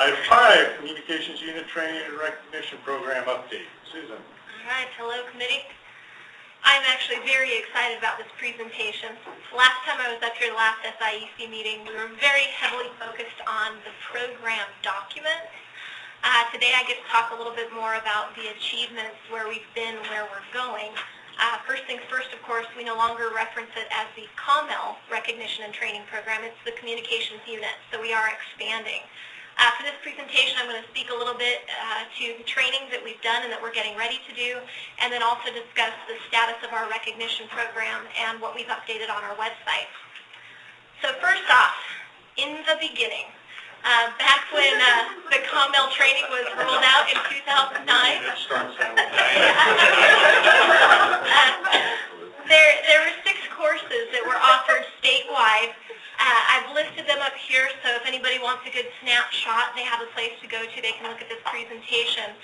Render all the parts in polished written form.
Item 5, Communications Unit Training and Recognition Program Update. Susan. All right, hello committee. I'm actually very excited about this presentation. Last time I was up here, the last SIEC meeting, we were very heavily focused on the program documents. Today I get to talk a little bit more about the achievements, where we've been, where we're going. First things first, of course, we no longer reference it as the COMLS Recognition and Training Program. It's the Communications Unit, so we are expanding. For this presentation, I'm going to speak a little bit to the trainings that we've done and that we're getting ready to do, and then also discuss the status of our recognition program and what we've updated on our website. So first off, in the beginning, back when the COMLS training was rolled out in 2009, there were 6 courses that were offered statewide. I've listed them up here, so if anybody wants a good snapshot, they have a place to go to. They can look at this presentation.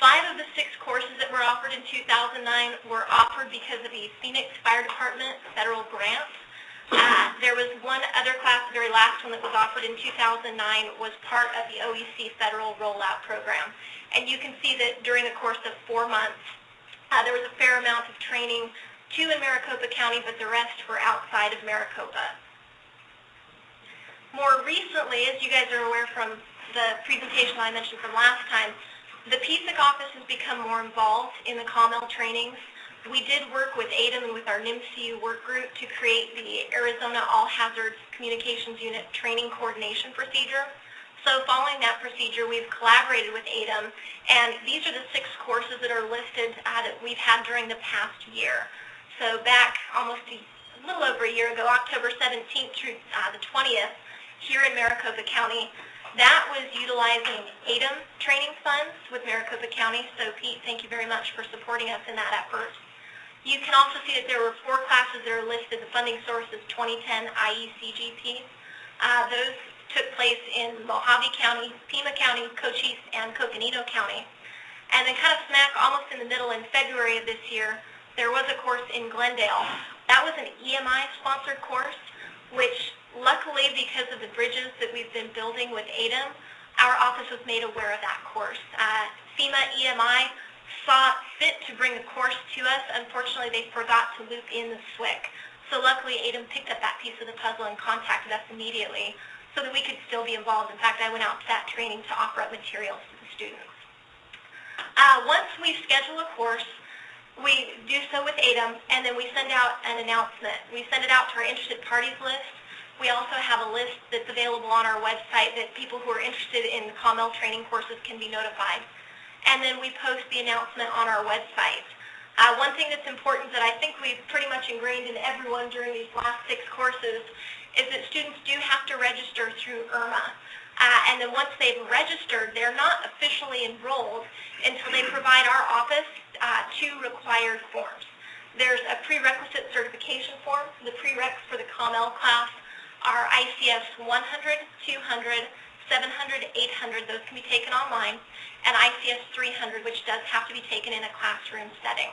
5 of the 6 courses that were offered in 2009 were offered because of the Phoenix Fire Department federal grant. There was one other class, the very last one that was offered in 2009, was part of the OEC federal rollout program. And you can see that during the course of 4 months, there was a fair amount of training, 2 in Maricopa County, but the rest were outside of Maricopa. More recently, as you guys are aware from the presentation I mentioned from last time, the PSIC office has become more involved in the COMLS trainings. We did work with ADM and with our NIMCU work group to create the Arizona All Hazards Communications Unit Training Coordination Procedure. So following that procedure, we've collaborated with ADM, and these are the 6 courses that are listed that we've had during the past year. So back almost a little over a year ago, October 17th through the 20th, here in Maricopa County, that was utilizing ADM training funds with Maricopa County. So Pete, thank you very much for supporting us in that effort. You can also see that there were 4 classes that are listed. The funding source is 2010 IECGP. Those took place in Mojave County, Pima County, Cochise, and Coconino County. And then kind of smack almost in the middle in February of this year, there was a course in Glendale. That was an EMI-sponsored course, which luckily, because of the bridges that we've been building with ADM, our office was made aware of that course. FEMA EMI saw fit to bring the course to us. Unfortunately, they forgot to loop in the SWIC. So luckily, ADM picked up that piece of the puzzle and contacted us immediately so that we could still be involved. In fact, I went out to that training to offer up materials to the students. Once we schedule a course, we do so with ADM, and then we send out an announcement. We send it out to our interested parties list. We also have a list that's available on our website that people who are interested in COMLS training courses can be notified. And then we post the announcement on our website. One thing that's important that I think we've pretty much ingrained in everyone during these last 6 courses is that students do have to register through IRMA. And then once they've registered, they're not officially enrolled until they provide our office 2 required forms. There's a prerequisite certification form. The prereqs for the COMLS class are ICS 100, 200, 700, 800. Those can be taken online, and ICS 300, which does have to be taken in a classroom setting.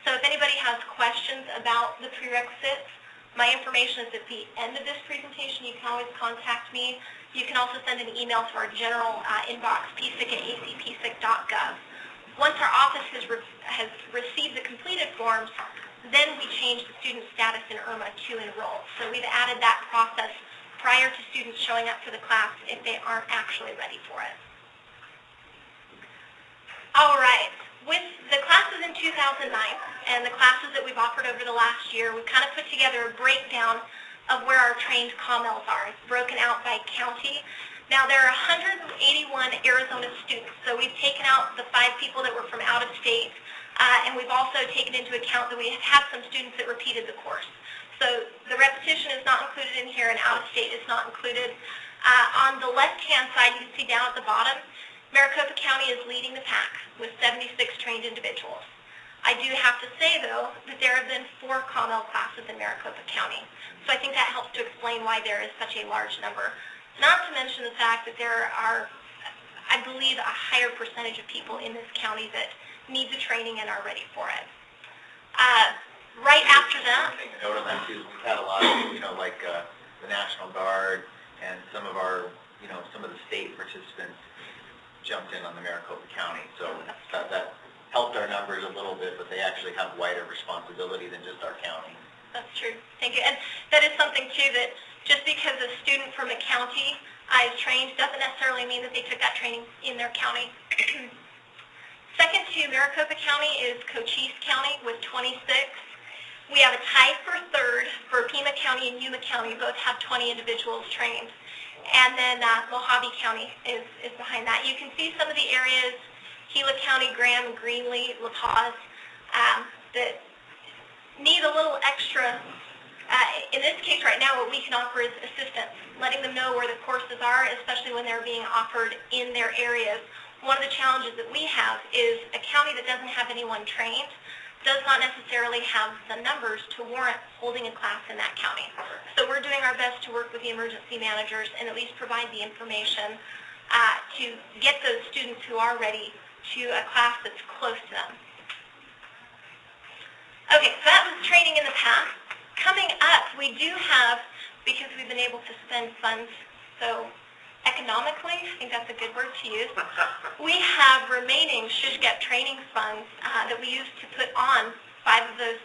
So if anybody has questions about the prerequisites, my information is at the end of this presentation. You can always contact me. You can also send an email to our general inbox, psic@azpsic.gov. Once our office has received the completed forms, then we change the student status in IRMA to enroll. So we've added that process prior to students showing up for the class if they aren't actually ready for it. All right, with the classes in 2009 and the classes that we've offered over the last year, we've kind of put together a breakdown of where our trained COMLS are. It's broken out by county. Now there are 181 Arizona students, so we've taken out the 5 people that were from out of state. And we've also taken into account that we have had some students that repeated the course. So the repetition is not included in here, and out-of-state is not included. On the left-hand side, you can see down at the bottom, Maricopa County is leading the pack with 76 trained individuals. I do have to say, though, that there have been 4 COMLS classes in Maricopa County. So I think that helps to explain why there is such a large number. Not to mention the fact that there are, I believe, a higher percentage of people in this county that need the training and are ready for it. Right after that, Make a note on that too. We've had a lot of, like the National Guard and some of our, some of the state participants jumped in on the Maricopa County. So that helped our numbers a little bit, but they actually have wider responsibility than just our county. That's true. Thank you. And that is something, too, that just because a student from a county is trained doesn't necessarily mean that they took that training in their county. Second to Maricopa County is Cochise County with 26. We have a tie for third for Pima County and Yuma County. Both have 20 individuals trained. And then Mojave County is behind that. You can see some of the areas, Gila County, Graham, Greenlee, La Paz, that need a little extra. In this case right now, what we can offer is assistance, letting them know where the courses are, especially when they're being offered in their areas. One of the challenges that we have is a county that doesn't have anyone trained does not necessarily have the numbers to warrant holding a class in that county. So we're doing our best to work with the emergency managers and at least provide the information to get those students who are ready to a class that's close to them. Okay, so that was training in the past. Coming up, we do have, because we've been able to spend funds so economically, I think that's a good word to use, we have remaining SIEC training funds that we used to put on 4 of the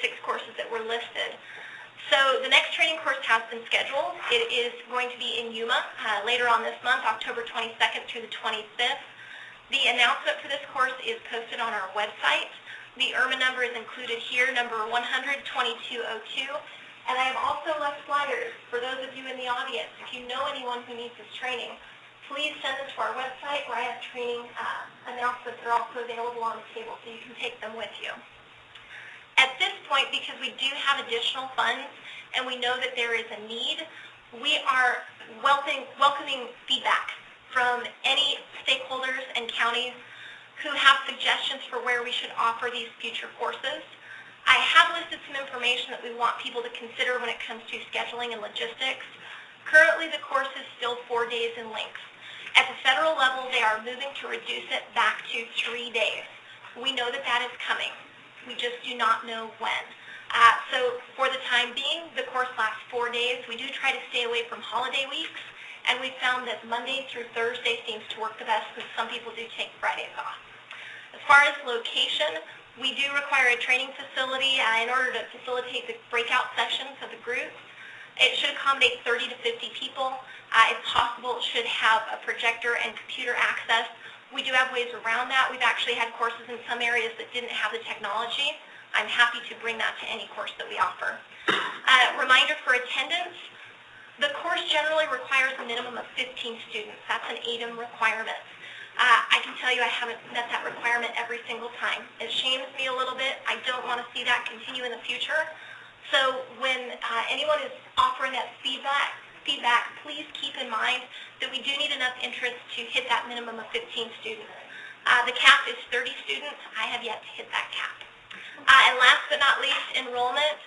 6 courses that were listed. So the next training course has been scheduled. It is going to be in Yuma later on this month, October 22nd through the 25th. The announcement for this course is posted on our website. The IRMA number is included here, number 100-2202. And I have also left flyers for those of you in the audience. If you know anyone who needs this training, please send them to our website where I have training announcements that are also available on the table so you can take them with you. At this point, because we do have additional funds and we know that there is a need, we are welcoming feedback from any stakeholders and counties who have suggestions for where we should offer these future courses. I have listed some information that we want people to consider when it comes to scheduling and logistics. Currently, the course is still 4 days in length. At the federal level, they are moving to reduce it back to 3 days. We know that that is coming. We just do not know when. So for the time being, the course lasts 4 days. We do try to stay away from holiday weeks, and we found that Monday through Thursday seems to work the best because some people do take Fridays off. As far as location, we do require a training facility in order to facilitate the breakout sessions of the groups. It should accommodate 30 to 50 people. If possible, it should have a projector and computer access. We do have ways around that. We've actually had courses in some areas that didn't have the technology. I'm happy to bring that to any course that we offer. Reminder for attendance, the course generally requires a minimum of 15 students. That's an ATEM requirement. I can tell you I haven't met that requirement every single time. It shames me a little bit. I don't want to see that continue in the future. So when anyone is offering that feedback, please keep in mind that we do need enough interest to hit that minimum of 15 students. The cap is 30 students. I have yet to hit that cap. And last but not least, enrollment.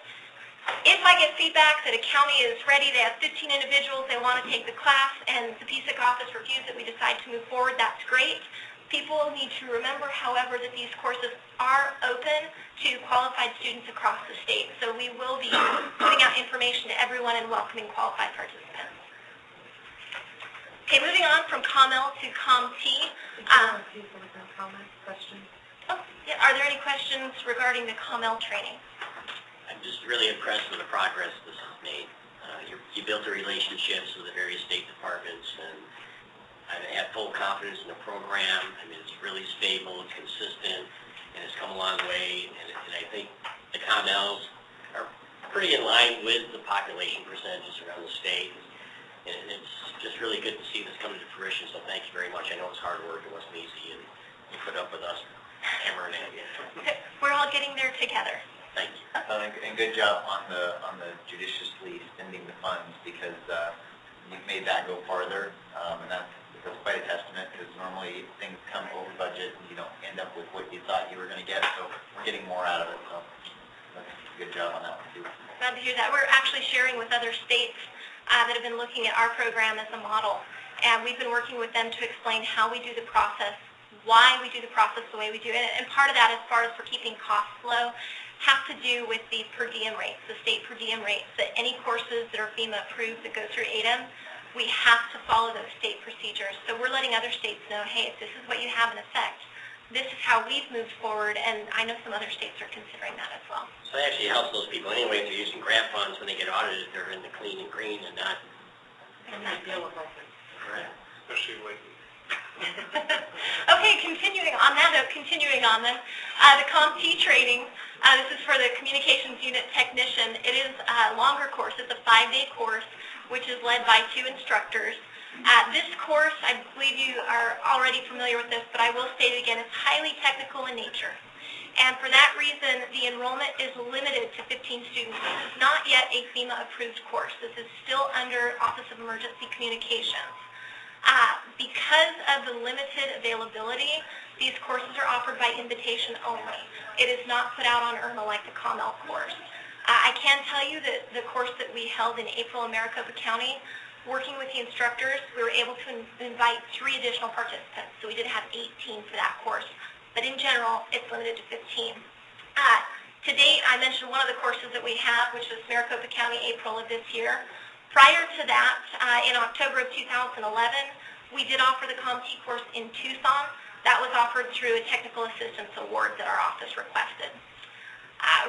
If I get feedback that a county is ready, they have 15 individuals, they want to take the class, and the PSIC office reviews it, we decide to move forward, that's great. People need to remember, however, that these courses are open to qualified students across the state. So we will be putting out information to everyone and welcoming qualified participants. Okay, moving on from COMLS to COMT. Are there any questions regarding the COML training? I'm just really impressed with the progress this has made. You built the relationships with the various state departments, and I have full confidence in the program. I mean, it's really stable, it's consistent, and it's come a long way. And I think the COMLS are pretty in line with the population percentages around the state. And it's just really good to see this coming to fruition, so thank you very much. I know it's hard work, it wasn't easy, and you put up with us hammering at you. We're all getting there together. Thank you. And good job on the judiciously spending the funds, because you've made that go farther, and that's quite a testament, because normally things come over budget and you don't end up with what you thought you were going to get, so we're getting more out of it, so that's a good job on that one too. Glad to hear that. We're actually sharing with other states that have been looking at our program as a model, and we've been working with them to explain how we do the process, why we do the process the way we do it, and part of that as far as for keeping costs low have to do with the per diem rates, the state per diem rates, that any courses that are FEMA approved that go through ADEM, we have to follow those state procedures. So we're letting other states know, hey, if this is what you have in effect, this is how we've moved forward, and I know some other states are considering that as well. So it actually helps those people anyway if they're using grant funds. When they get audited, they're in the clean and green and not... Right. Especially lately. Okay, continuing on that note, the COMT training, this is for the Communications Unit Technician. It is a longer course. It's a 5-day course, which is led by 2 instructors. This course, I believe you are already familiar with this, but I will state it again, it's highly technical in nature. And for that reason, the enrollment is limited to 15 students. This is not yet a FEMA-approved course. This is still under Office of Emergency Communications. Because of the limited availability, these courses are offered by invitation only. It is not put out on IRMA like the COMLS course. I can tell you that the course that we held in April in Maricopa County, working with the instructors, we were able to invite 3 additional participants. So we did have 18 for that course. But in general, it's limited to 15. To date, I mentioned one of the courses that we have, which was Maricopa County, April of this year. Prior to that, in October of 2011, we did offer the COMT course in Tucson. That was offered through a technical assistance award that our office requested.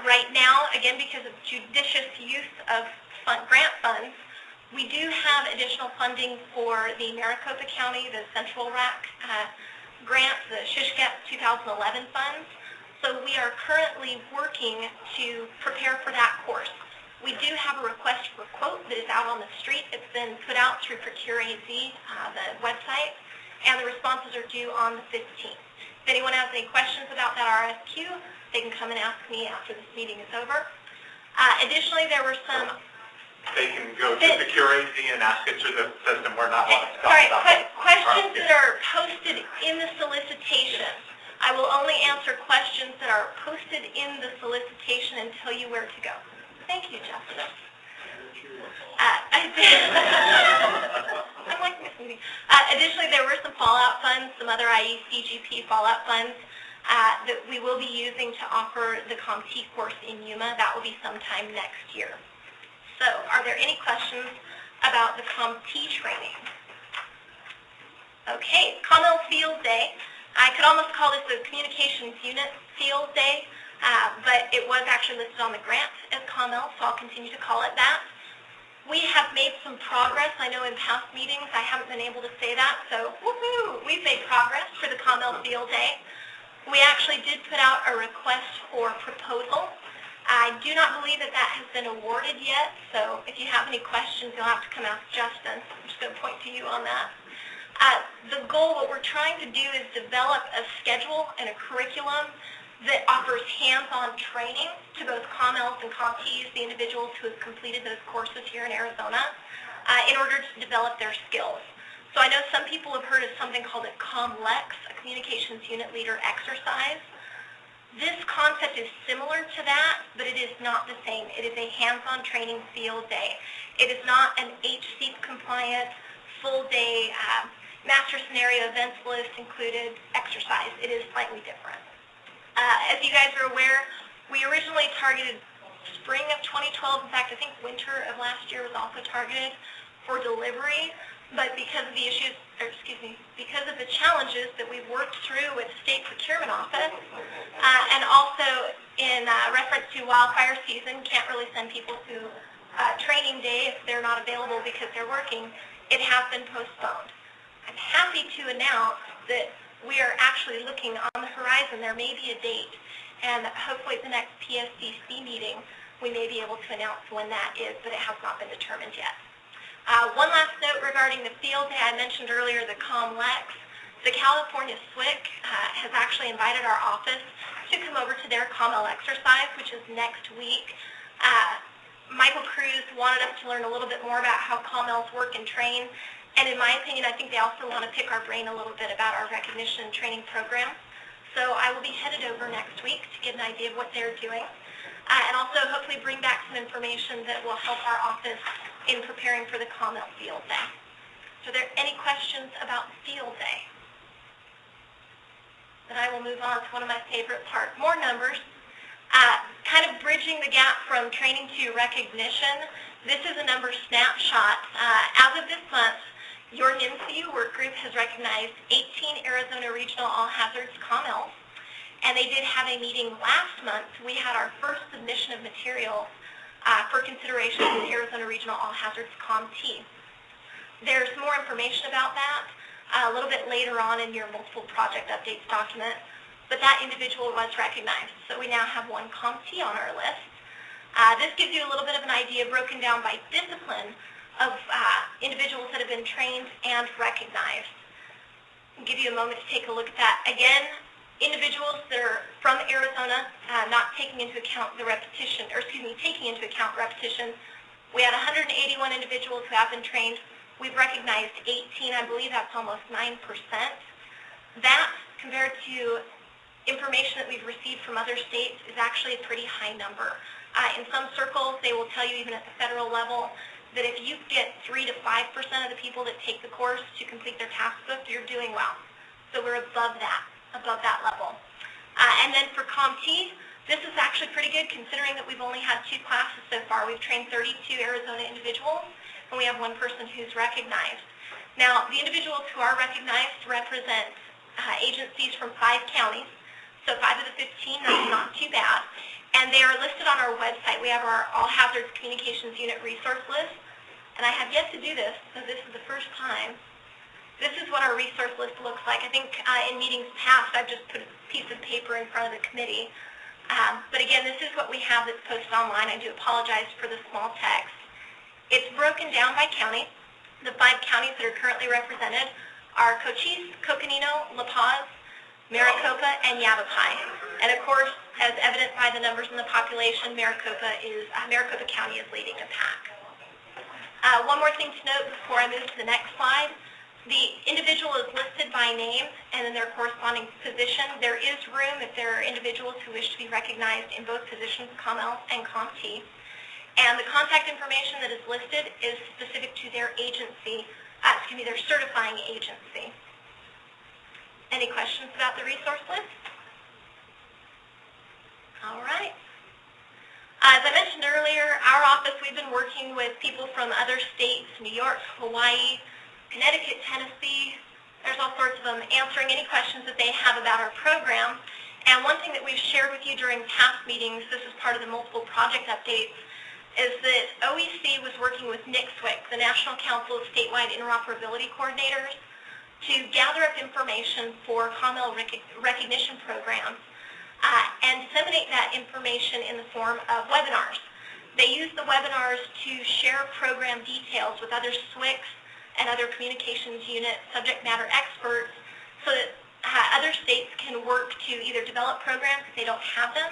Right now, again, because of judicious use of grant funds, we do have additional funding for the Maricopa County, the Central RAC grant, the SHISHGAP 2011 funds. So we are currently working to prepare for that course. We do have a request for quote that is out on the street. It's been put out through Procure AZ, the website, and the responses are due on the 15th. If anyone has any questions about that RFQ, they can come and ask me after this meeting is over. Additionally, there were some... They can go to Procure AZ and ask it through the system. We're not allowed to Sorry, stop questions that are posted in the solicitation. I will only answer questions that are posted in the solicitation and tell you where to go. Thank you, Justin. I'm like this meeting. Additionally, there were some fallout funds, some other IECGP fallout funds that we will be using to offer the COMT course in Yuma. That will be sometime next year. So, are there any questions about the COMT training? Okay, COMLS Field Day. I could almost call this the Communications Unit Field Day, but it was actually listed on the grant as COMLS, so I'll continue to call it that. We have made some progress. I know in past meetings I haven't been able to say that, so woohoo! We've made progress for the COMLS Field Day. We actually did put out a request for proposal. I do not believe that that has been awarded yet, so if you have any questions, you'll have to come ask Justin. I'm just going to point to you on that. The goal, what we're trying to do is develop a schedule and a curriculum that offers hands-on training to both COMLS and COMTs, the individuals who have completed those courses here in Arizona, in order to develop their skills. So I know some people have heard of something called a COMLEX, a Communications Unit Leader exercise. This concept is similar to that, but it is not the same. It is a hands-on training field day. It is not an HSIEC compliant, full-day, master scenario events list included exercise. It is slightly different. As you guys are aware, we originally targeted spring of 2012. In fact, I think winter of last year was also targeted for delivery. But because of the issues, or excuse me, because of the challenges that we've worked through with the State Procurement Office, and also in reference to wildfire season, can't really send people to training day if they're not available because they're working, it has been postponed. I'm happy to announce that we are actually looking on the horizon. There may be a date, and hopefully at the next PSCC meeting, we may be able to announce when that is, but it has not been determined yet. One last note regarding the field day. I mentioned earlier the COMLEX. The California SIEC has actually invited our office to come over to their COML exercise, which is next week. Michael Cruz wanted us to learn a little bit more about how COMLs work and train. And in my opinion, I think they also want to pick our brain a little bit about our recognition and training program. So I will be headed over next week to get an idea of what they're doing. And also hopefully bring back some information that will help our office in preparing for the COML Field Day. So are there any questions about Field Day? Then I will move on to one of my favorite parts, more numbers. Kind of bridging the gap from training to recognition, this is a number snapshot. As of this month, your NIMCU work group has recognized 18 Arizona Regional All Hazards COMLS, and they did have a meeting last month. We had our first submission of materials for consideration of the Arizona Regional All Hazards COMT. There's more information about that a little bit later on in your multiple project updates document, but that individual was recognized. So we now have one COMT on our list. This gives you a little bit of an idea broken down by discipline of individuals that have been trained and recognized. I'll give you a moment to take a look at that. Again, individuals that are from Arizona, not taking into account the repetition, or excuse me, taking into account repetition. We had 181 individuals who have been trained. We've recognized 18. I believe that's almost 9%. That, compared to information that we've received from other states, is actually a pretty high number. In some circles, they will tell you, even at the federal level, that if you get 3 to 5% of the people that take the course to complete their task book, you're doing well. So we're above that level. And then for COMT, this is actually pretty good considering that we've only had 2 classes so far. We've trained 32 Arizona individuals, and we have 1 person who's recognized. Now, the individuals who are recognized represent agencies from 5 counties. So 5 of the 15, that's not too bad. And they are listed on our website. We have our All Hazards Communications Unit resource list. And I have yet to do this, so this is the first time. This is what our resource list looks like. I think in meetings past, I've just put a piece of paper in front of the committee. But again, this is what we have that's posted online. I do apologize for the small text. It's broken down by county. The 5 counties that are currently represented are Cochise, Coconino, La Paz, Maricopa, and Yavapai. And of course, as evident by the numbers in the population, Maricopa County is leading the pack. One more thing to note before I move to the next slide. The individual is listed by name and in their corresponding position. There is room if there are individuals who wish to be recognized in both positions, COMLS and COMT. And the contact information that is listed is specific to their agency, their certifying agency. Any questions about the resource list? All right. As I mentioned earlier, our office, we've been working with people from other states, New York, Hawaii, Connecticut, Tennessee, there's all sorts of them, answering any questions that they have about our program. And one thing that we've shared with you during past meetings, this is part of the multiple project updates, is that OEC was working with NCSWC, the National Council of Statewide Interoperability Coordinators, to gather up information for COML recognition programs and disseminate that information in the form of webinars. They use the webinars to share program details with other SWCs and other communications unit subject matter experts so that other states can work to either develop programs if they don't have them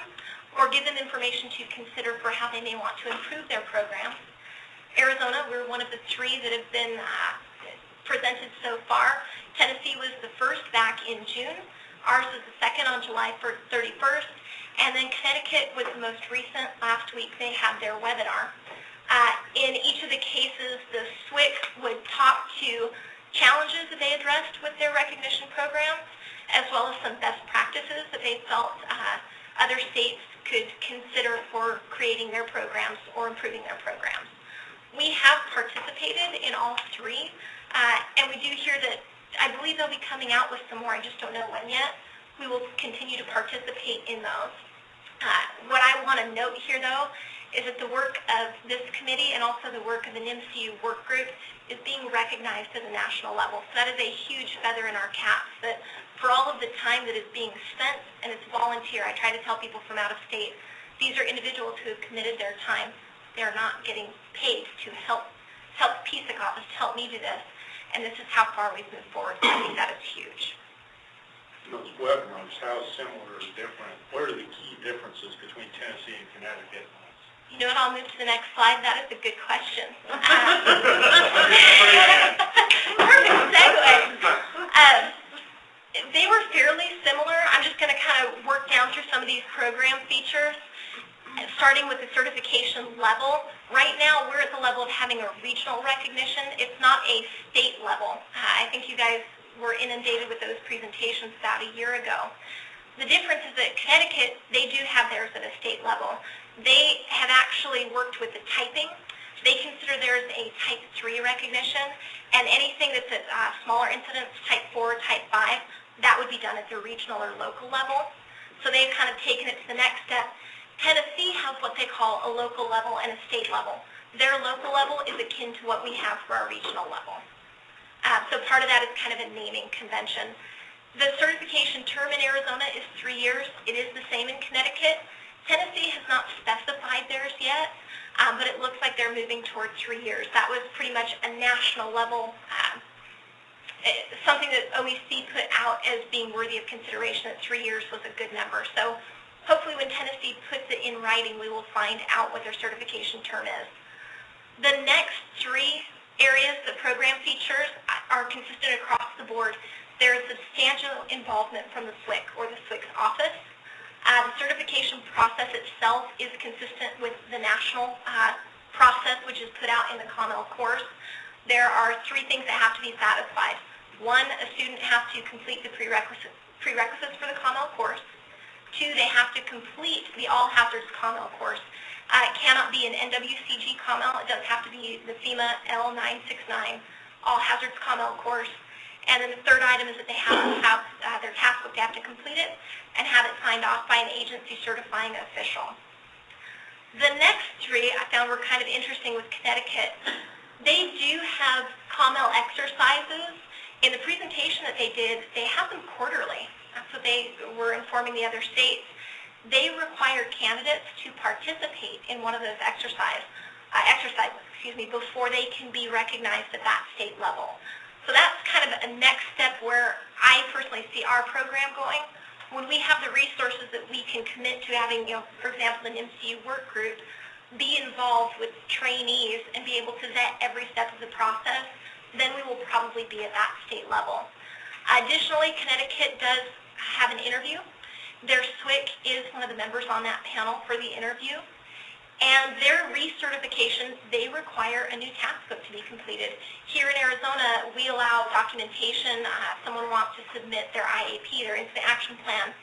or give them information to consider for how they may want to improve their programs. Arizona, we're one of the 3 that have been presented so far. Tennessee was the first back in June. Ours was the second on July 31st. And then Connecticut was the most recent. Last week they had their webinar. In each of the cases, the SWCC would talk to challenges that they addressed with their recognition programs, as well as some best practices that they felt other states could consider for creating their programs or improving their programs. We have participated in all 3, and we do hear that I believe they'll be coming out with some more. I just don't know when yet. We will continue to participate in those. What I want to note here, though, is that the work of this committee and also the work of the NIMCU work group is being recognized at the national level. So that is a huge feather in our caps, that for all of the time that is being spent, and it's volunteer, I try to tell people from out of state, these are individuals who have committed their time. They're not getting paid to help the PSIC office to help me do this. And this is how far we've moved forward. I think that is huge. Those webinars, how similar or different? What are the key differences between Tennessee and Connecticut? You know what, I'll move to the next slide. That is a good question. Perfect segue. They were fairly similar. I'm just going to kind of work down through some of these program features, starting with the certification level. Right now, we're at the level of having a regional recognition. It's not a state level. I think you guys were inundated with those presentations about a year ago. The difference is that Connecticut, they do have theirs at a state level. They have actually worked with the typing. They consider theirs a type 3 recognition, and anything that's at smaller incidents, type 4, type 5, that would be done at the regional or local level. So they've kind of taken it to the next step. Tennessee has what they call a local level and a state level. Their local level is akin to what we have for our regional level. So part of that is kind of a naming convention. The certification term in Arizona is 3 years. It is the same in Connecticut. Tennessee has not specified theirs yet, but it looks like they're moving toward 3 years. That was pretty much a national level, something that OEC put out as being worthy of consideration, that 3 years was a good number. So hopefully when Tennessee puts it in writing, we will find out what their certification term is. The next 3 areas, the program features, are consistent across the board. There is substantial involvement from the SIEC, or the SIEC's office. The certification process itself is consistent with the national process, which is put out in the COMLS course. There are 3 things that have to be satisfied. 1, a student has to complete the prerequisites for the COMLS course. 2, they have to complete the All Hazards COMLS course. It cannot be an NWCG COMLS. It does have to be the FEMA L969 All Hazards COMLS course. And then the 3rd item is that they have to have their task book, they have to complete it and have it signed off by an agency certifying official. The next 3 I found were kind of interesting with Connecticut. They do have COMLS exercises. In the presentation that they did, they have them quarterly. That's what they were informing the other states. They require candidates to participate in one of those exercises before they can be recognized at that state level. So that's kind of a next step where I personally see our program going. When we have the resources that we can commit to having, for example, an MCU work group be involved with trainees and be able to vet every step of the process, then we will probably be at that state level. Additionally, Connecticut does have an interview. Their SIEC is one of the members on that panel for the interview. And their recertification, they require a new task book to be completed. Here in Arizona, we allow documentation. If someone wants to submit their IAP, their Incident Action Plan,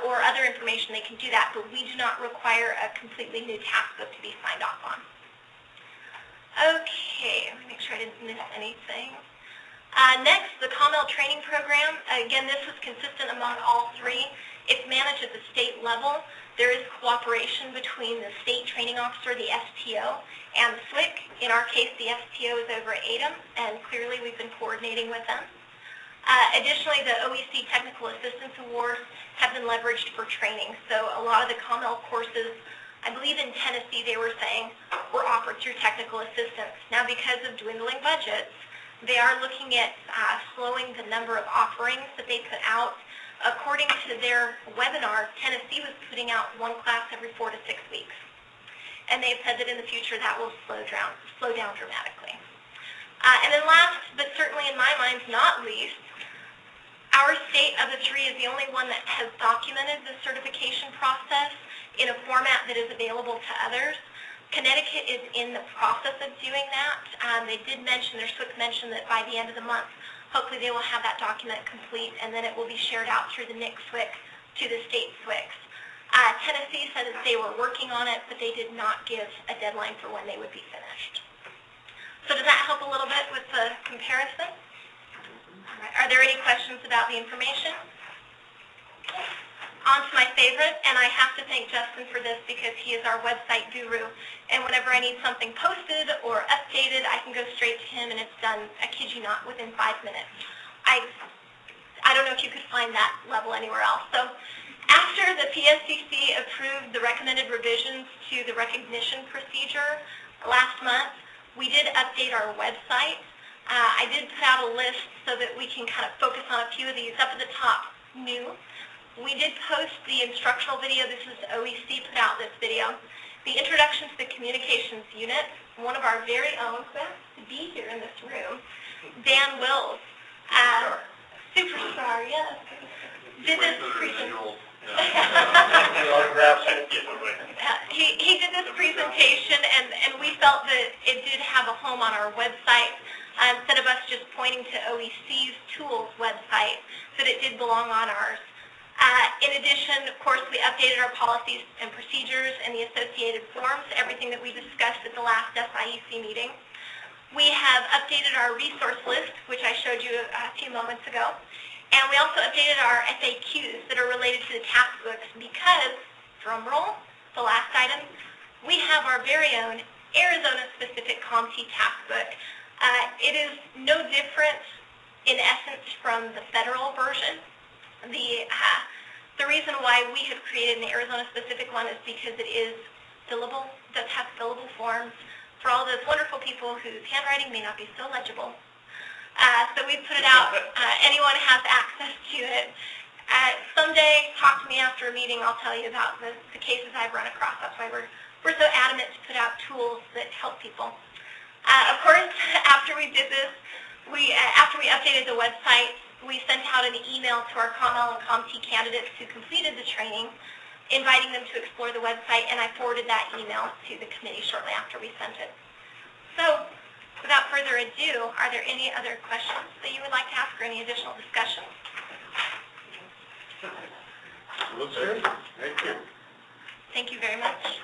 or other information, they can do that, but we do not require a completely new task book to be signed off on. Okay, let me make sure I didn't miss anything. Next, the COMLS training program. Again, this is consistent among all 3. It's managed at the state level. There is cooperation between the state training officer, the STO, and the SIEC. In our case, the STO is over at ADEM, and clearly we've been coordinating with them. Additionally, the OEC Technical Assistance Awards have been leveraged for training. So a lot of the COMLS courses, I believe in Tennessee they were saying, were offered through technical assistance. Now because of dwindling budgets, they are looking at slowing the number of offerings that they put out. According to their webinar, Tennessee was putting out 1 class every 4 to 6 weeks. And they've said that in the future that will slow down dramatically. And then last, but certainly in my mind not least, our state of the 3 is the only one that has documented the certification process in a format that is available to others. Connecticut is in the process of doing that. They did mention, their SIEC mentioned that by the end of the month, hopefully they will have that document complete, and then it will be shared out through the NIC SIEC to the state SIECs. Tennessee said that they were working on it, but they did not give a deadline for when they would be finished. So does that help a little bit with the comparison? All right. Are there any questions about the information? On to my favorite, and I have to thank Justin for this because he is our website guru. And whenever I need something posted or updated, I can go straight to him and it's done, I kid you not, within 5 minutes. I don't know if you could find that level anywhere else. So after the PSCC approved the recommended revisions to the recognition procedure last month, we did update our website. I did put out a list so that we can kind of focus on a few of these. Up at the top, new. We did post the instructional video. This is OEC put out this video. The introduction to the communications unit, one of our very own, who happens to be here in this room, Dan Wills, superstar, yes, did this presentation. He did this presentation, and we felt that it did have a home on our website. Instead of us just pointing to OEC's tools website, that it did belong on ours. In addition, of course, we updated our policies and procedures and the associated forms, everything that we discussed at the last SIEC meeting. We have updated our resource list, which I showed you a few moments ago. And we also updated our FAQs that are related to the task books because, drum roll, the last item, we have our very own Arizona-specific COMLS task book. It is no different, in essence, from the federal version. The reason why we have created an Arizona-specific one is because it is fillable, does have fillable forms for all those wonderful people whose handwriting may not be so legible. So we put it out. Anyone has access to it. Someday, talk to me after a meeting. I'll tell you about the cases I've run across. That's why we're so adamant to put out tools that help people. Of course, after we did this, after we updated the website, we sent out an email to our COML and COMT candidates who completed the training, inviting them to explore the website, and I forwarded that email to the committee shortly after we sent it. So, without further ado, are there any other questions that you would like to ask or any additional discussion? Looks good. Thank you. Thank you very much.